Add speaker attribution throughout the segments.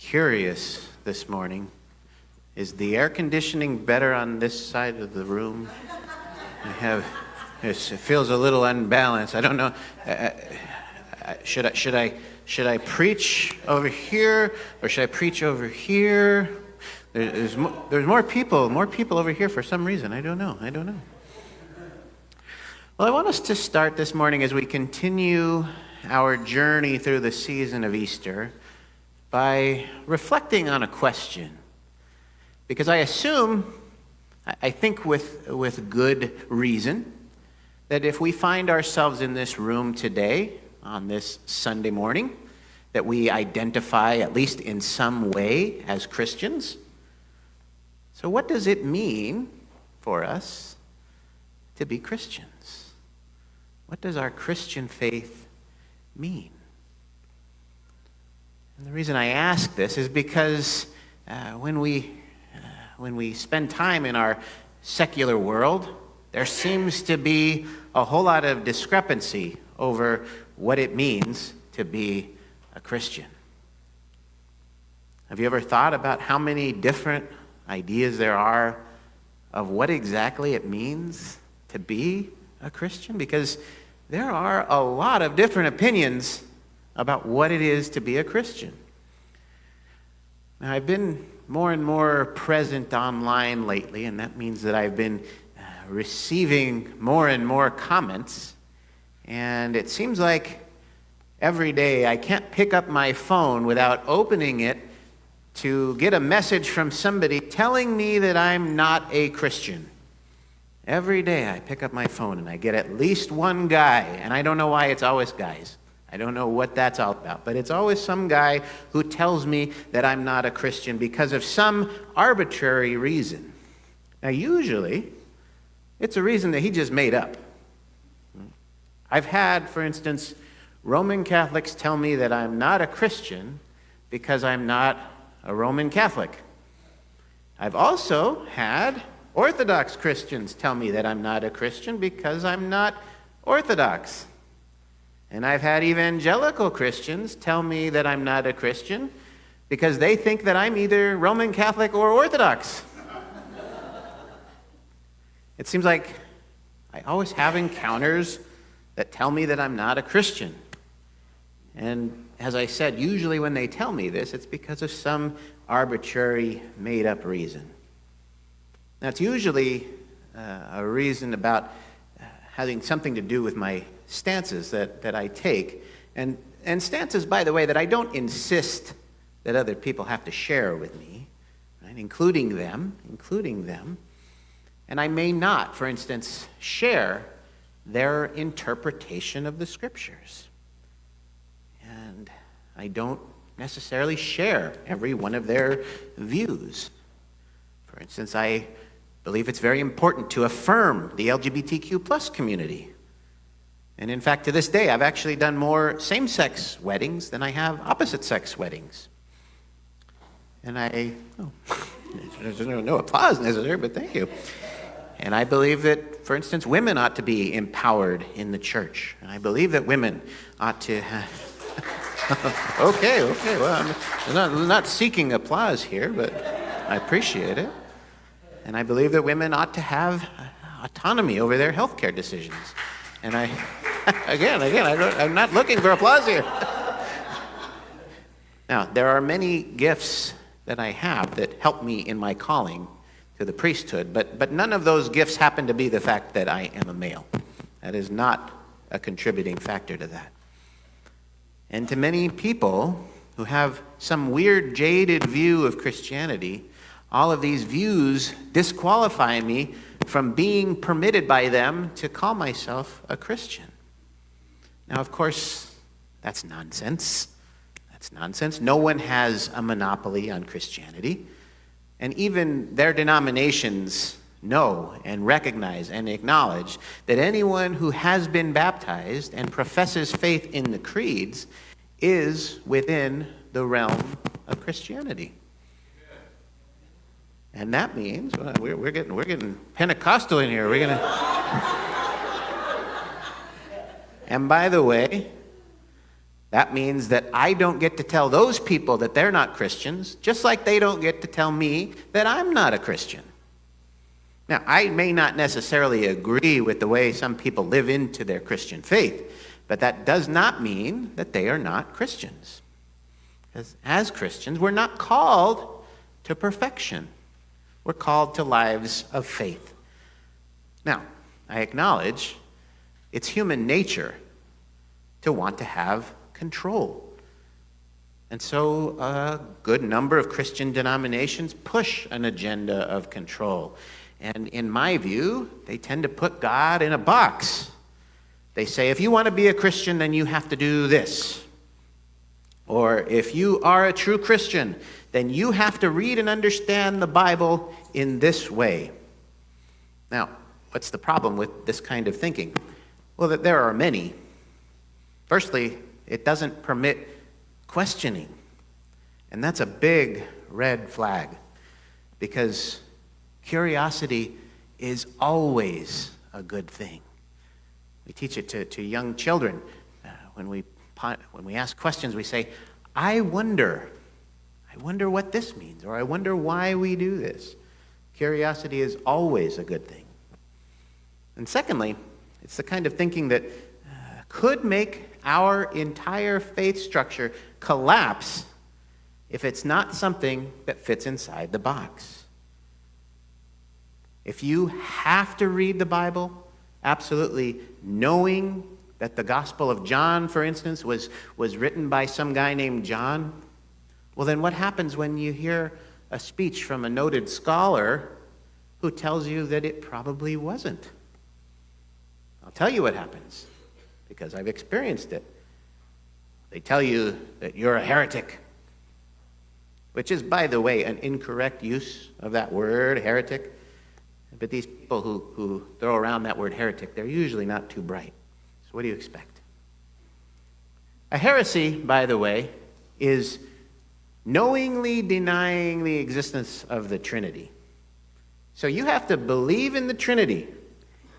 Speaker 1: curious this morning. Is the air conditioning better on this side of the room? It feels a little unbalanced. I don't know. Should I preach over here, or should I preach over here? There's more people over here for some reason. I don't know. Well, I want us to start this morning as we continue our journey through the season of Easter by reflecting on a question. Because I think with good reason, that if we find ourselves in this room today, on this Sunday morning, that we identify, at least in some way, as Christians. So what does it mean for us to be Christians? What does our Christian faith mean? And the reason I ask this is because when we spend time in our secular world, there seems to be a whole lot of discrepancy over what it means to be a Christian. Have you ever thought about how many different ideas there are of what exactly it means to be a Christian? Because there are a lot of different opinions about what it is to be a Christian. Now, I've been more and more present online lately, and that means that I've been receiving more and more comments, and it seems like every day I can't pick up my phone without opening it to get a message from somebody telling me that I'm not a Christian. Every day I pick up my phone and I get at least one guy, and I don't know why it's always guys. I don't know what that's all about, but it's always some guy who tells me that I'm not a Christian because of some arbitrary reason. Now, usually, it's a reason that he just made up. I've had, for instance, Roman Catholics tell me that I'm not a Christian because I'm not a Roman Catholic. I've also had Orthodox Christians tell me that I'm not a Christian because I'm not Orthodox. And I've had evangelical Christians tell me that I'm not a Christian because they think that I'm either Roman Catholic or Orthodox. It seems like I always have encounters that tell me that I'm not a Christian. And as I said, usually when they tell me this, it's because of some arbitrary, made-up reason. That's usually a reason about having something to do with my stances that I take. And stances, by the way, that I don't insist that other people have to share with me, right? including them. And I may not, for instance, share their interpretation of the Scriptures. And I don't necessarily share every one of their views. For instance, I believe it's very important to affirm the LGBTQ plus community. And in fact, to this day, I've actually done more same-sex weddings than I have opposite-sex weddings. And there's no applause necessary, but thank you. And I believe that, for instance, women ought to be empowered in the church. And I believe that women ought to Okay, well, I'm not seeking applause here, but I appreciate it. And I believe that women ought to have autonomy over their healthcare decisions. And I'm not looking for applause here. Now, there are many gifts that I have that help me in my calling to the priesthood, but none of those gifts happen to be the fact that I am a male. That is not a contributing factor to that. And to many people who have some weird, jaded view of Christianity, all of these views disqualify me from being permitted by them to call myself a Christian. Now, of course, that's nonsense. No one has a monopoly on Christianity. And even their denominations know and recognize and acknowledge that anyone who has been baptized and professes faith in the creeds is within the realm of Christianity. And that means we're getting Pentecostal in here. And by the way, That means that I don't get to tell those people that they're not Christians, just like they don't get to tell me that I'm not a Christian. Now, I may not necessarily agree with the way some people live into their Christian faith, but that does not mean that they are not Christians. Because as Christians, we're not called to perfection. We're called to lives of faith. Now, I acknowledge it's human nature to want to have control. And so a good number of Christian denominations push an agenda of control. And in my view, they tend to put God in a box. They say, if you want to be a Christian, then you have to do this. Or if you are a true Christian, then you have to read and understand the Bible in this way. Now, what's the problem with this kind of thinking? Well, that there are many. Firstly, it doesn't permit questioning. And that's a big red flag, because curiosity is always a good thing. We teach it to young children. When we ask questions, we say, I wonder what this means, or I wonder why we do this. Curiosity is always a good thing. And secondly, it's the kind of thinking that could make our entire faith structure collapse if it's not something that fits inside the box. If you have to read the Bible, absolutely knowing that the Gospel of John, for instance, was written by some guy named John, well, then what happens when you hear a speech from a noted scholar who tells you that it probably wasn't? I'll tell you what happens, because I've experienced it. They tell you that you're a heretic, which is, by the way, an incorrect use of that word, heretic. But these people who throw around that word heretic, they're usually not too bright. So what do you expect? A heresy, by the way, is knowingly denying the existence of the Trinity. So you have to believe in the Trinity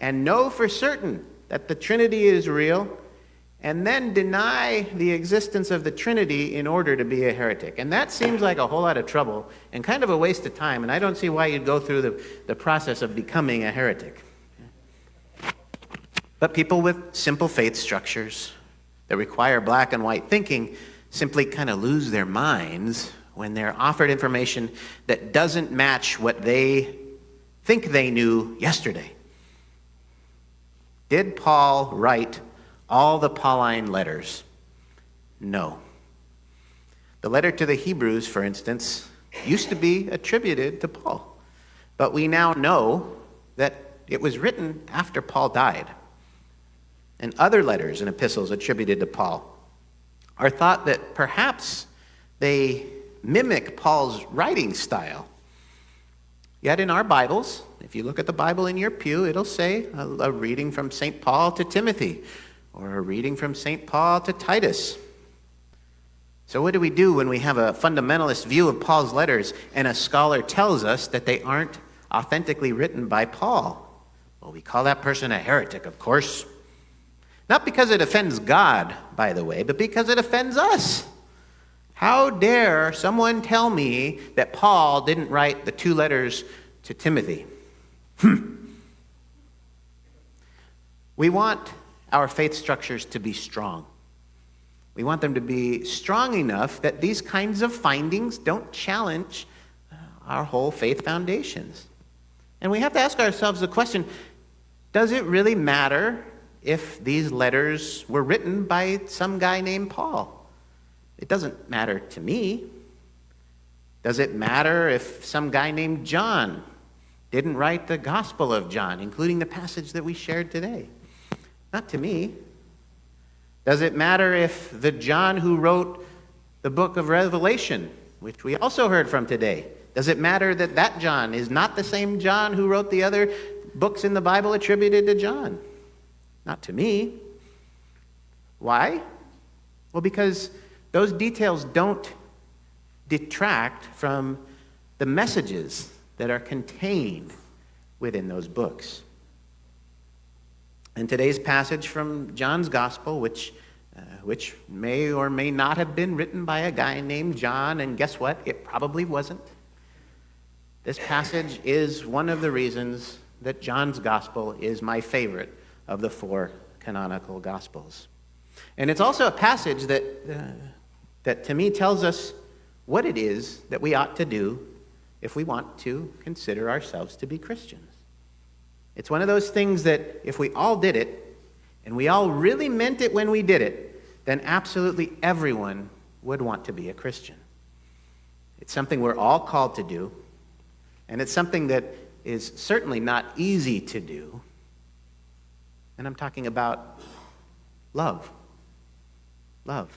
Speaker 1: and know for certain that the Trinity is real, and then deny the existence of the Trinity in order to be a heretic. And that seems like a whole lot of trouble and kind of a waste of time, and I don't see why you'd go through the process of becoming a heretic. But people with simple faith structures that require black and white thinking simply kind of lose their minds when they're offered information that doesn't match what they think they knew yesterday. Did Paul write all the Pauline letters? No. The letter to the Hebrews, for instance, used to be attributed to Paul. But we now know that it was written after Paul died. And other letters and epistles attributed to Paul are thought that perhaps they mimic Paul's writing style. Yet in our Bibles, if you look at the Bible in your pew, it'll say a reading from St. Paul to Timothy, or a reading from St. Paul to Titus. So what do we do when we have a fundamentalist view of Paul's letters and a scholar tells us that they aren't authentically written by Paul? Well, we call that person a heretic, of course. Not because it offends God, by the way, but because it offends us. How dare someone tell me that Paul didn't write the 2 letters to Timothy? We want our faith structures to be strong. We want them to be strong enough that these kinds of findings don't challenge our whole faith foundations. And we have to ask ourselves the question, does it really matter if these letters were written by some guy named Paul? It doesn't matter to me. Does it matter if some guy named John didn't write the Gospel of John, including the passage that we shared today? Not to me. Does it matter if the John who wrote the book of Revelation, which we also heard from today, does it matter that that John is not the same John who wrote the other books in the Bible attributed to John? Not to me. Why? Well, because those details don't detract from the messages that are contained within those books. In today's passage from John's Gospel, which which may or may not have been written by a guy named John, and guess what? It probably wasn't. This passage is one of the reasons that John's gospel is my favorite of the 4 canonical gospels. And it's also a passage that to me tells us what it is that we ought to do if we want to consider ourselves to be Christians. It's one of those things that if we all did it, and we all really meant it when we did it, then absolutely everyone would want to be a Christian. It's something we're all called to do, and it's something that is certainly not easy to do. And I'm talking about love. Love.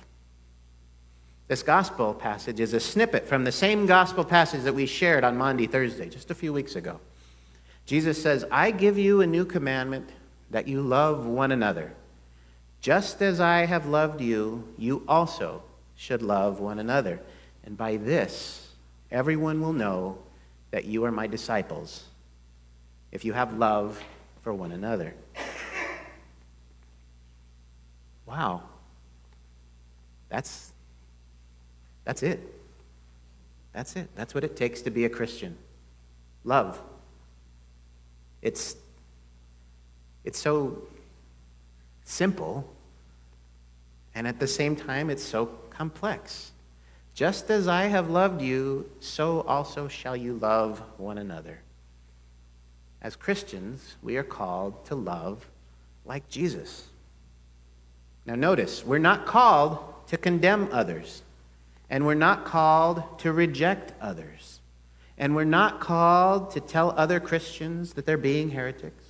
Speaker 1: This gospel passage is a snippet from the same gospel passage that we shared on Maundy Thursday, just a few weeks ago. Jesus says, "I give you a new commandment, that you love one another. Just as I have loved you, you also should love one another. And by this, everyone will know that you are my disciples, if you have love for one another." Wow. That's it. That's it. That's what it takes to be a Christian. Love. It's so simple, and at the same time, it's so complex. Just as I have loved you, so also shall you love one another. As Christians, we are called to love like Jesus. Now notice, we're not called to condemn others, and we're not called to reject others, and we're not called to tell other Christians that they're being heretics,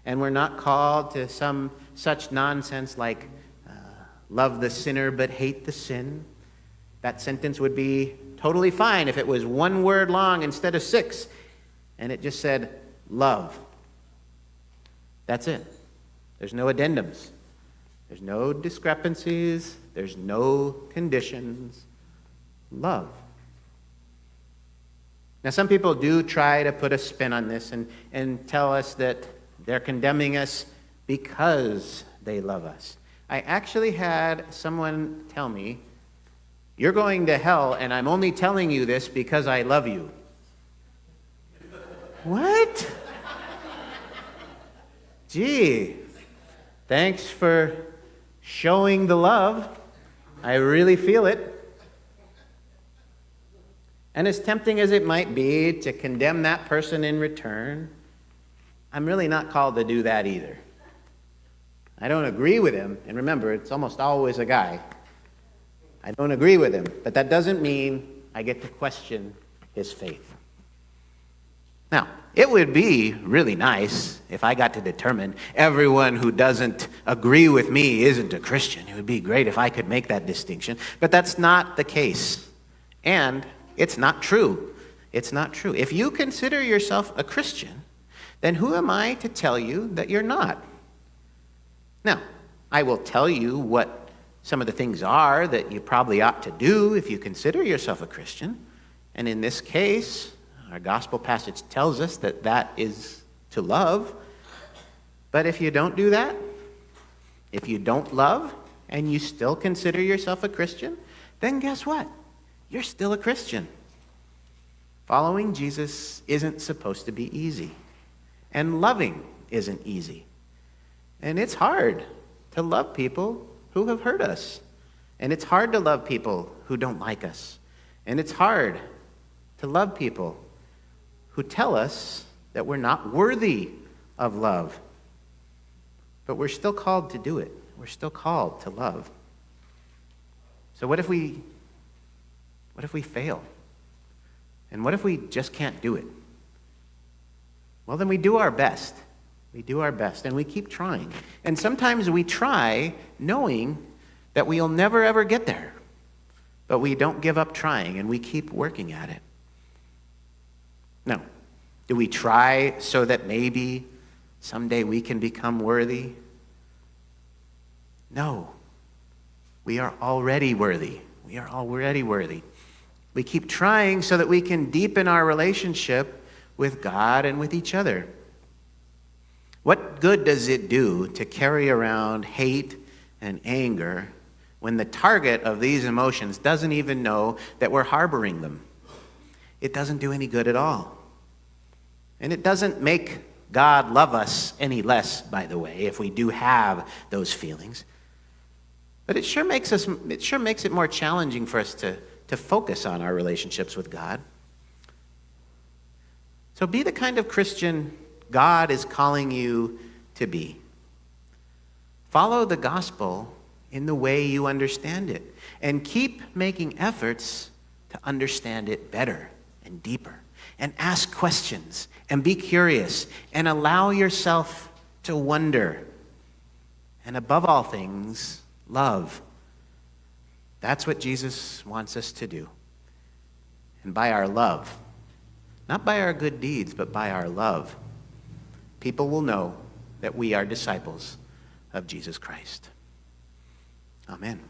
Speaker 1: and we're not called to some such nonsense like love the sinner but hate the sin. That sentence would be totally fine if it was 1 word long instead of 6, and it just said love. That's it. There's no addendums. There's no discrepancies. There's no conditions. Love. Now, some people do try to put a spin on this and tell us that they're condemning us because they love us. I actually had someone tell me, "You're going to hell, and I'm only telling you this because I love you." What? Gee, thanks for showing the love. I really feel it. And as tempting as it might be to condemn that person in return, I'm really not called to do that either. I don't agree with him, and remember, it's almost always a guy. I don't agree with him, but that doesn't mean I get to question his faith. Now, it would be really nice if I got to determine everyone who doesn't agree with me isn't a Christian. It would be great if I could make that distinction, but that's not the case. And it's not true. It's not true. If you consider yourself a Christian, then who am I to tell you that you're not? Now, I will tell you what some of the things are that you probably ought to do if you consider yourself a Christian. And in this case, our gospel passage tells us that that is to love. But if you don't do that, if you don't love, and you still consider yourself a Christian, then guess what? You're still a Christian. Following Jesus isn't supposed to be easy. And loving isn't easy. And it's hard to love people who have hurt us. And it's hard to love people who don't like us. And it's hard to love people who tell us that we're not worthy of love. But we're still called to do it. We're still called to love. So what if we fail? And what if we just can't do it? Well, then we do our best. We do our best, and we keep trying. And sometimes we try knowing that we'll never, ever get there. But we don't give up trying, and we keep working at it. Now, do we try so that maybe someday we can become worthy? No. We are already worthy. We are already worthy. We keep trying so that we can deepen our relationship with God and with each other. What good does it do to carry around hate and anger when the target of these emotions doesn't even know that we're harboring them. It doesn't do any good at all. And it doesn't make God love us any less, by the way, if we do have those feelings. But it sure makes it more challenging for us to focus on our relationships with God. So be the kind of Christian God is calling you to be. Follow the gospel in the way you understand it, and keep making efforts to understand it better and deeper, and ask questions, and be curious, and allow yourself to wonder. And above all things, love. That's what Jesus wants us to do. And by our love, not by our good deeds, but by our love, people will know that we are disciples of Jesus Christ. Amen.